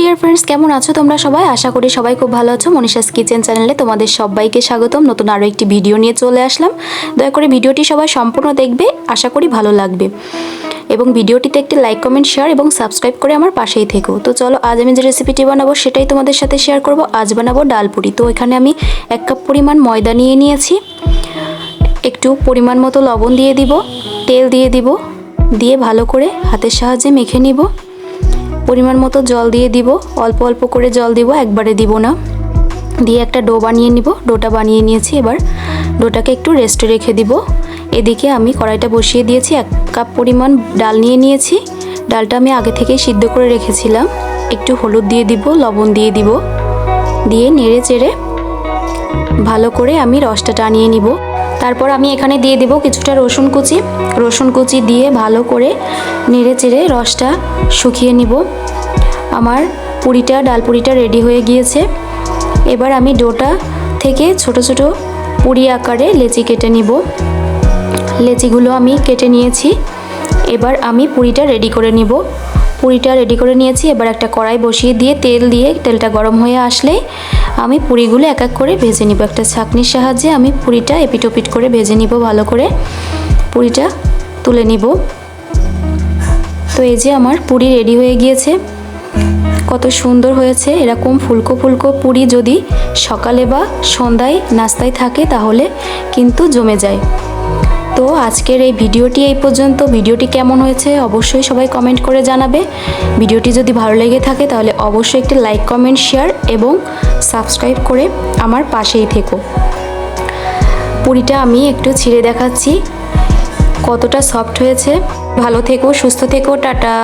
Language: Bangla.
ডিয়ার ফ্রেন্ডস, কেমন আছো তোমরা সবাই? আশা করি সবাই খুব ভালো আছো। মনীষাস কিচেন চ্যানেলে তোমাদের সবাইকে স্বাগতম। নতুন আরও একটি ভিডিও নিয়ে চলে আসলাম। দয়া করে ভিডিওটি সবাই সম্পূর্ণ দেখবে, আশা করি ভালো লাগবে। এবং ভিডিওটিতে একটি লাইক, কমেন্ট, শেয়ার এবং সাবস্ক্রাইব করে আমার পাশেই থেকো। তো চলো, আজ আমি যে রেসিপিটি বানাবো সেটাই তোমাদের সাথে শেয়ার করব। আজ বানাবো ডাল পুরি। তো এখানে আমি 1 কাপ পরিমাণ ময়দা নিয়ে নিয়েছি। একটু পরিমাণ মতো লবণ দিয়ে দিব, তেল দিয়ে দিব, দিয়ে ভালো করে হাতের সাহায্যে মেখে নিব। পরিমাণ মতো জল দিয়ে দিব, অল্প অল্প করে জল দিব, একবারে দিব না। দিয়ে একটা ডো বানিয়ে নিব। ডোটা বানিয়ে নিয়েছি, এবার ডোটাকে একটু রেস্টে রেখে দিব। এদিকে আমি কড়াইটা বসিয়ে দিয়েছি। 1 কাপ পরিমাণ ডাল নিয়ে নিয়েছি। ডালটা আমি আগে থেকেই সিদ্ধ করে রেখেছিলাম। একটু হলুদ দিয়ে দিব, লবণ দিয়ে দিব, দিয়ে নেড়ে চেড়ে ভালো করে আমি রসটা টানিয়ে নিব। তারপর আমি এখানে দিয়ে দিব কিছুটা রসুন কুচি দিয়ে ভালো করে নেড়ে চেড়ে রসটা শুকিয়ে নিব। আমার ডাল পুরিটা রেডি হয়ে গিয়েছে। এবার আমি ডোটা থেকে ছোট ছোট পুরি আকারে লেচি কেটে নিব। লেচিগুলো আমি কেটে নিয়েছি। এবার আমি পুরিটা রেডি করে নিব। পুরিটা রেডি করে নিয়েছি। এবার একটা কড়াই বসিয়ে দিয়ে তেলটা গরম হয়ে আসলেই আমি পুরিগুলো এক এক করে ভেজে নিব। একটা ছাঁকনির সাহায্যে আমি পুরিটা এপিট ওপিট করে ভেজে নিব। ভালো করে পুরিটা তুলে নিব। তো এই যে আমার পুরি রেডি হয়ে গিয়েছে। কত সুন্দর হয়েছে। এরকম ফুলকো ফুলকো পুরি যদি সকালে বা সন্ধ্যায় নাস্তায় থাকে তাহলে কিন্তু জমে যায়। তো আজকের এই ভিডিওটি এই পর্যন্ত। ভিডিওটি কেমন হয়েছে অবশ্যই সবাই কমেন্ট করে জানাবে। ভিডিওটি যদি ভালো লেগে থাকে তাহলে অবশ্যই একটি লাইক, কমেন্ট, শেয়ার এবং সাবস্ক্রাইব করে আমার পাশেই থেকো। পুরিটা আমি একটু ছিঁড়ে দেখাচ্ছি কতটা সফট হয়েছে। ভালো থেকো, সুস্থ থেকো, টাটা।